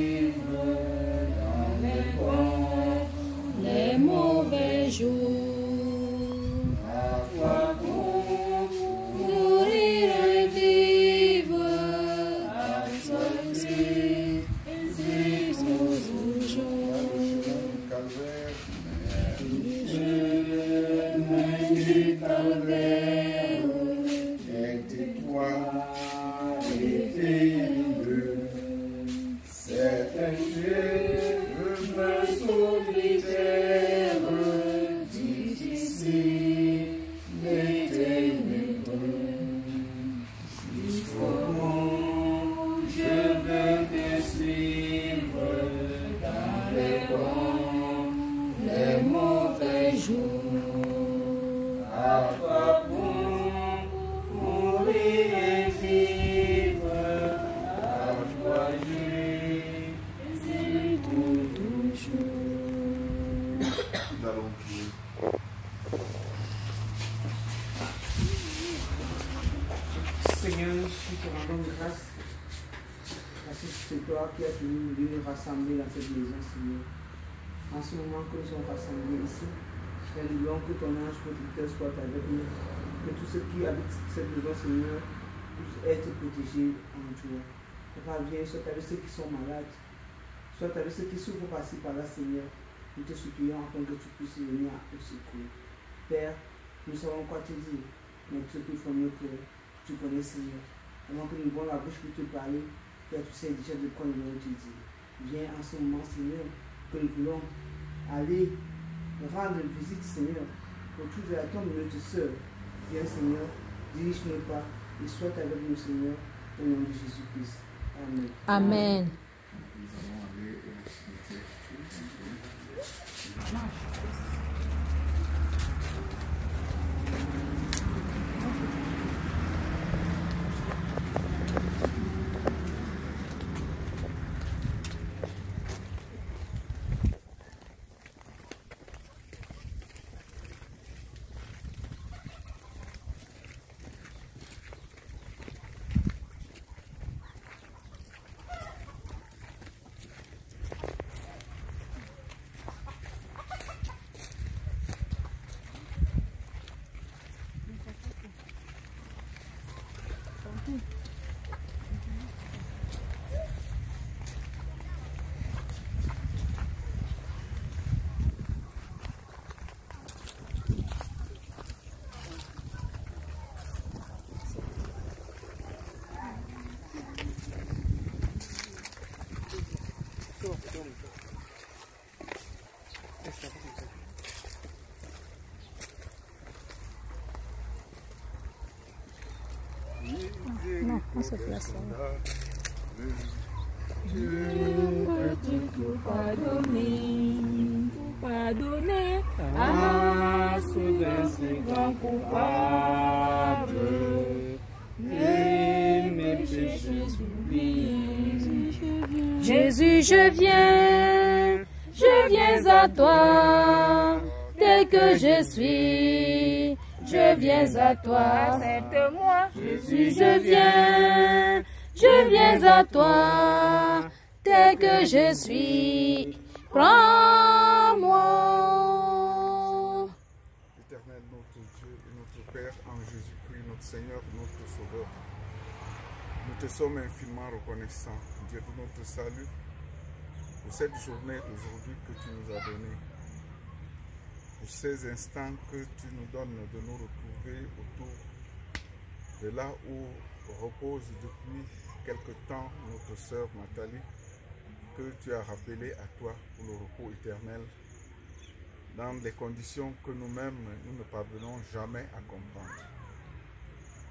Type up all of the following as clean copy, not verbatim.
dans les bons, les mauvais jours. À toi pour nourrir et vivre, à toi aussi, jusqu'au jour. Le chemin du calvaire, était toi et terrible. C'est un chemin solitaire, difficile et ténébreux. Jusqu'au bout, je veux te suivre dans les bons, les mauvais jours. À toi pour mourir et vivre, à toi Jésus pour toujours. Nous allons prier. Seigneur, nous te rendons grâce parce que c'est toi qui as tenu de nous rassembler dans cette maison, Seigneur. En ce moment que nous sommes rassemblés ici, nous voulons que ton ange protecteur soit avec nous, que tous ceux qui habitent cette maison, Seigneur, puissent être protégés en toi. Papa, viens, soit avec ceux qui sont malades, soit avec ceux qui souffrent par-ci par-là, Seigneur. Nous te supplions afin que tu puisses venir au secours. Père, nous savons quoi te dire, mais ce qu'il faut mieux que tu connais, Seigneur. Avant que nous ouvrons la bouche pour te parler, Père, tu sais déjà de quoi nous allons te dire. Viens en ce moment, Seigneur, que nous voulons aller rendre visite, Seigneur, autour de la tombe de notre sœur. Viens, Seigneur, dirige-nous pas et sois avec nous, Seigneur, au nom de Jésus-Christ. Amen. Amen. Nous allons aller au cimetière. Non, on se place là. Peux-tu tout pardonner à ce si grand coupable et mes péchés oubliés. Jésus, je viens à toi, tel que je suis. Je viens à toi, accepte-moi. Jésus, je viens à toi, tel que je suis. Prends-moi. Éternel, notre Dieu et notre Père, en Jésus-Christ, notre Seigneur, notre Sauveur, nous te sommes infiniment reconnaissants, Dieu de notre salut, pour cette journée aujourd'hui que tu nous as donnée, pour ces instants que tu nous donnes de nous retrouver autour de là où repose depuis quelque temps notre sœur Nathalie, que tu as rappelé à toi pour le repos éternel, dans des conditions que nous-mêmes, nous ne parvenons jamais à comprendre.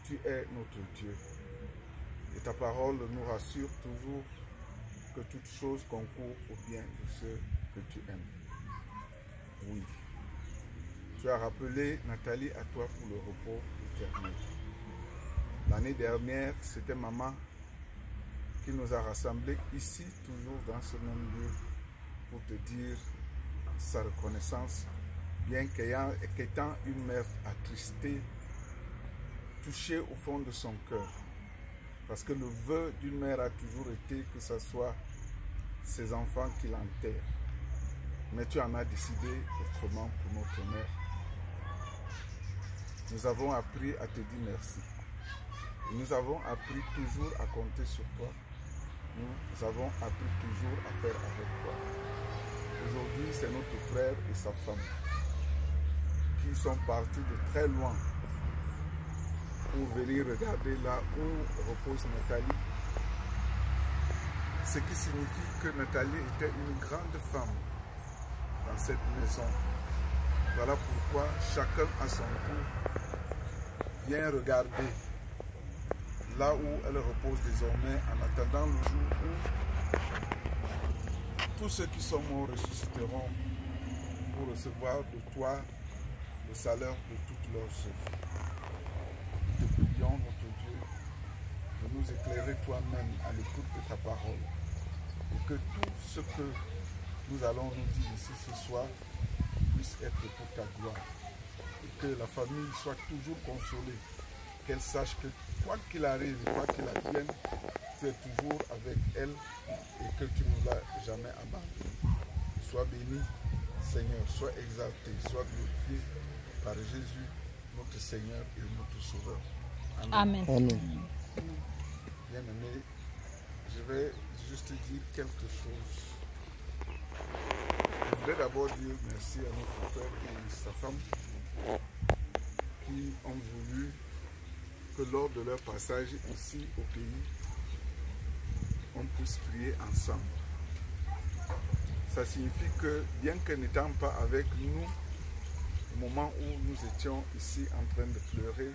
Tu es notre Dieu. Et ta parole nous rassure toujours que toute chose concourt au bien de ceux que tu aimes. Oui. Tu as rappelé Nathalie à toi pour le repos éternel. L'année dernière, c'était maman qui nous a rassemblés ici, toujours dans ce même lieu, pour te dire sa reconnaissance, bien qu'étant une mère attristée, touchée au fond de son cœur. Parce que le vœu d'une mère a toujours été que ce soit ses enfants qui l'enterrent. Mais tu en as décidé autrement pour notre mère. Nous avons appris à te dire merci. Et nous avons appris toujours à compter sur toi. Nous avons appris toujours à faire avec toi. Aujourd'hui, c'est notre frère et sa femme qui sont partis de très loin pour venir regarder là où repose Nathalie. Ce qui signifie que Nathalie était une grande femme dans cette maison. Voilà pourquoi chacun à son tour vient regarder là où elle repose désormais en attendant le jour où tous ceux qui sont morts ressusciteront pour recevoir de toi le salaire de toutes leurs œuvres. Nous te prions, notre Dieu, de nous éclairer toi-même à l'écoute de ta parole et que tout ce que nous allons nous dire ici ce soir puisse être pour ta gloire et que la famille soit toujours consolée, qu'elle sache que quoi qu'il arrive, quoi qu'il advienne, tu es toujours avec elle et que tu ne l'as jamais abandonnée. Sois béni, Seigneur, sois exalté, sois glorifié par Jésus, notre Seigneur et notre Sauveur. Amen. Amen. Bien-aimé, je vais juste dire quelque chose. Je voudrais d'abord dire merci à notre frère et sa femme qui ont voulu que lors de leur passage ici au pays, on puisse prier ensemble. Ça signifie que bien que n'étant pas avec nous, au moment où nous étions ici en train de pleurer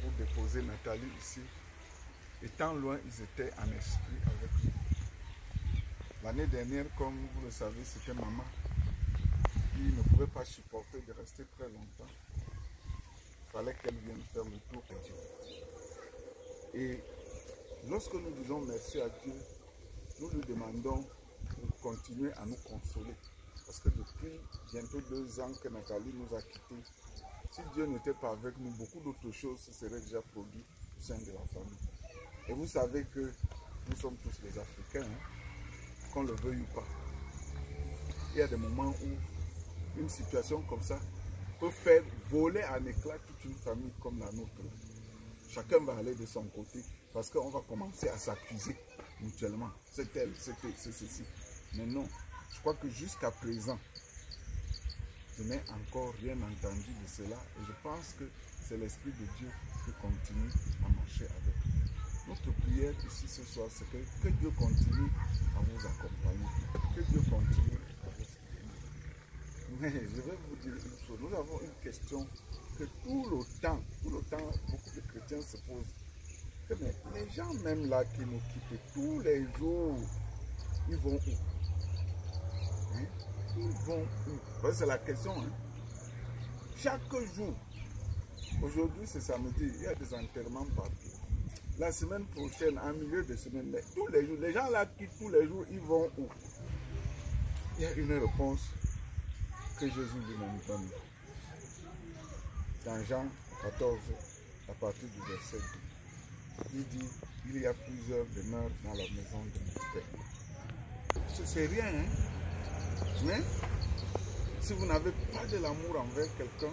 pour déposer Nathalie ici, étant loin, ils étaient en esprit avec nous. L'année dernière, comme vous le savez, c'était maman qui ne pouvait pas supporter de rester très longtemps. Il fallait qu'elle vienne faire le tour de Dieu. Et lorsque nous disons merci à Dieu, nous lui demandons de continuer à nous consoler. Parce que depuis bientôt 2 ans que Nathalie nous a quittés, si Dieu n'était pas avec nous, beaucoup d'autres choses se seraient déjà produites au sein de la famille. Et vous savez que nous sommes tous les Africains, qu'on le veuille ou pas. Il y a des moments où une situation comme ça peut faire voler en éclats toute une famille comme la nôtre. Chacun va aller de son côté parce qu'on va commencer à s'accuser mutuellement. C'est elle, c'est ceci. Mais non, je crois que jusqu'à présent, je n'ai encore rien entendu de cela. Et je pense que c'est l'Esprit de Dieu qui continue à marcher avec nous. Notre prière ici ce soir, c'est que Dieu continue à vous accompagner. Que Dieu continue à vous soutenir. Mais je vais vous dire une chose. Nous avons une question que tout le temps, beaucoup de chrétiens se posent. Mais les gens même là qui nous quittent tous les jours, ils vont où? Hein? Ils vont où? C'est la question. Hein? Chaque jour, aujourd'hui c'est samedi, il y a des enterrements partout. La semaine prochaine, en milieu de semaine, tous les jours, les gens là qui tous les jours, ils vont où? Il y a une réponse que Jésus lui donne. Dans Jean 14, à partir du verset 2, il dit, il y a plusieurs demeures dans la maison de mon Père. C'est rien, hein? Mais si vous n'avez pas de l'amour envers quelqu'un,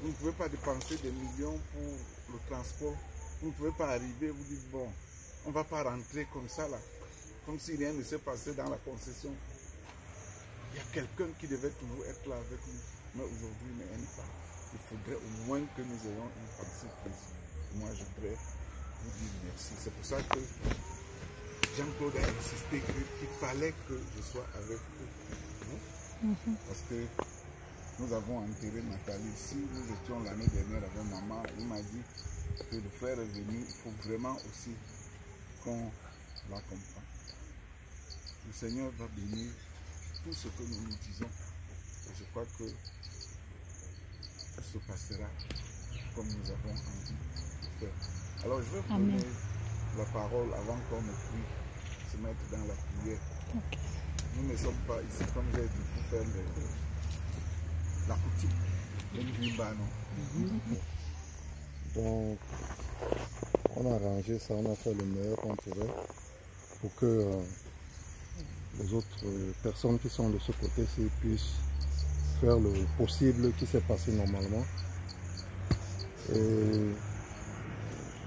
vous ne pouvez pas dépenser des millions pour le transport. Vous ne pouvez pas arriver, vous dites, bon, on ne va pas rentrer comme ça là, comme si rien ne s'est passé dans la concession. Il y a quelqu'un qui devait toujours être là avec nous, mais aujourd'hui il n'est pas. Il faudrait au moins que nous ayons une pensée prise. Moi je voudrais vous dire merci. C'est pour ça que Jean-Claude a insisté qu'il fallait que je sois avec eux. Parce que nous avons enterré Nathalie ici, nous étions l'année dernière avec maman, il m'a dit que le frère est venu, il faut vraiment aussi qu'on l'accompagne. Le Seigneur va bénir tout ce que nous nous disons. Et je crois que ça se passera comme nous avons envie de faire. Alors je vais vous donner la parole avant qu'on ne puisse se mettre dans la prière. Okay. Nous ne sommes pas ici, comme j'ai dit, pour faire la coutume. Donc, on a arrangé ça, on a fait le meilleur qu'on pouvait pour que les autres personnes qui sont de ce côté-ci puissent faire le possible qui s'est passé normalement. Et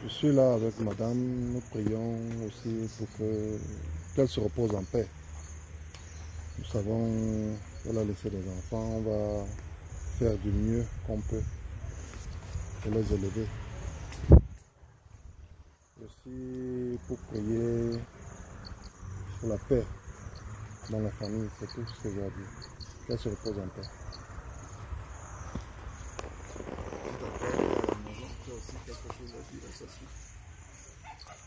je suis là avec madame, nous prions aussi pour qu'elle se repose en paix. Nous savons qu'elle a laissé des enfants, on va faire du mieux qu'on peut pour les élever. Aussi pour prier pour la paix dans la famille, c'est tout ce que j'ai à dire. Qu'elle se repose en paix. Tu as aussi quelque chose à dire à sa suite.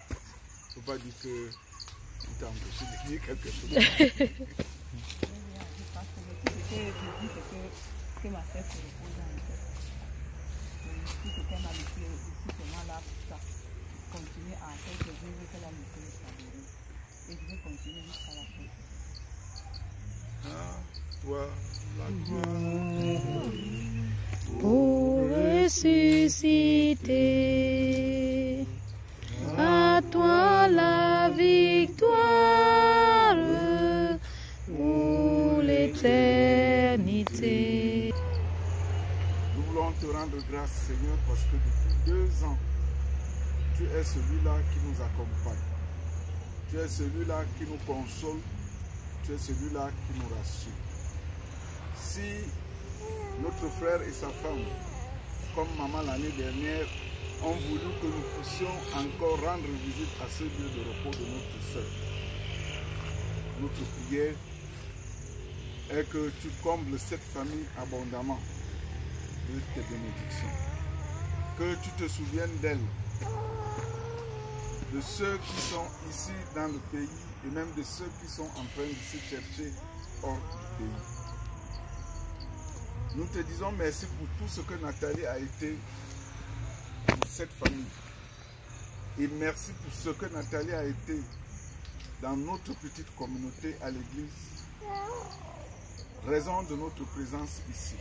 Il ne faut pas dire qu'il t'a empêché de dire quelque chose. Que ma sœur se repose en paix. Si c'était ma mission ici, c'est moi là pour ça. Continuer à faire que je veux que la mission soit guérie. Et je vais continuer jusqu'à la fin. Ah, toi, la gloire. Pour ressusciter, à toi la victoire pour l'éternité. Nous voulons te rendre grâce, Seigneur, parce que depuis 2 ans, tu es celui-là qui nous accompagne. Tu es celui-là qui nous console. Tu es celui-là qui nous rassure. Si notre frère et sa femme, comme maman l'année dernière, ont voulu que nous puissions encore rendre visite à ce lieu de repos de notre sœur, notre prière est que tu combles cette famille abondamment de tes bénédictions. Que tu te souviennes d'elle, de ceux qui sont ici dans le pays et même de ceux qui sont en train de se chercher hors du pays. Nous te disons merci pour tout ce que Nathalie a été pour cette famille. Et merci pour ce que Nathalie a été dans notre petite communauté à l'église. Raison de notre présence ici.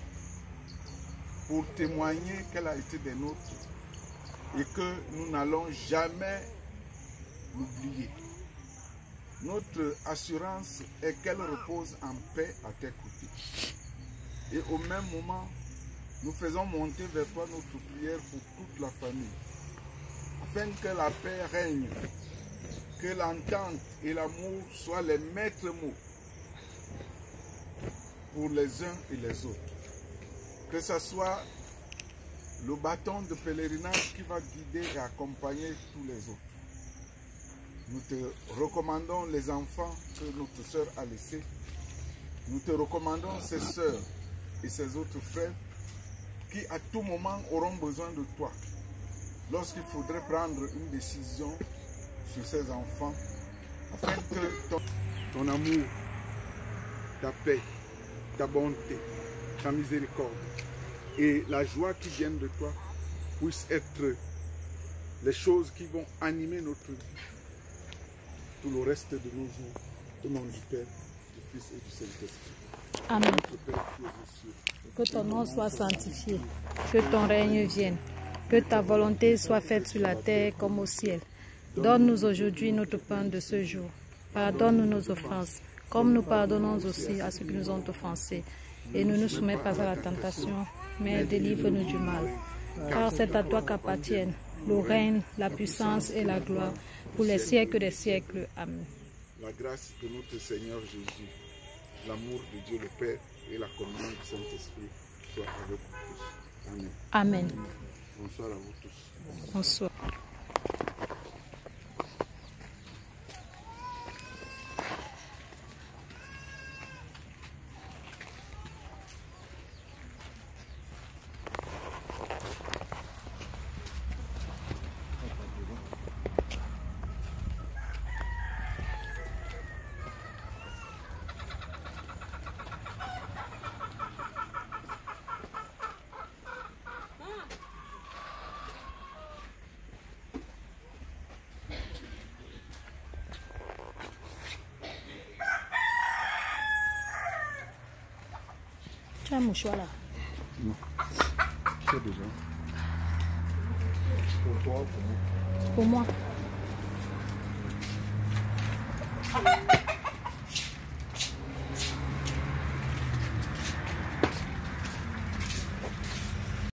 Pour témoigner qu'elle a été des nôtres et que nous n'allons jamais l'oublier. Notre assurance est qu'elle repose en paix à tes côtés. Et au même moment, nous faisons monter vers toi notre prière pour toute la famille, afin que la paix règne, que l'entente et l'amour soient les maîtres mots pour les uns et les autres. Que ce soit le bâton de pèlerinage qui va guider et accompagner tous les autres. Nous te recommandons les enfants que notre sœur a laissés. Nous te recommandons ses sœurs et ses autres frères qui à tout moment auront besoin de toi lorsqu'il faudrait prendre une décision sur ces enfants, afin que ton amour, ta paix, ta bonté, ta miséricorde et la joie qui viennent de toi puissent être les choses qui vont animer notre vie tout le reste de nos jours, au nom du Père, du Fils et du Saint-Esprit. Amen. Que ton nom soit sanctifié, que ton règne vienne, que ta volonté soit faite sur la terre comme au ciel. Donne-nous aujourd'hui notre pain de ce jour. Pardonne-nous nos offenses, comme nous pardonnons aussi à ceux qui nous ont offensés. Et ne nous soumets pas à la tentation, mais délivre-nous du mal. Car c'est à toi qu'appartiennent le règne, la puissance et la gloire pour les siècles des siècles. Amen. La grâce de notre Seigneur Jésus, l'amour de Dieu le Père et la communion du Saint-Esprit soient avec vous tous. Amen. Amen. Bonsoir à vous tous. Bonsoir. Tu as un mouchoir là? Non. C'est déjà. Pour toi ou pour moi? Pour moi.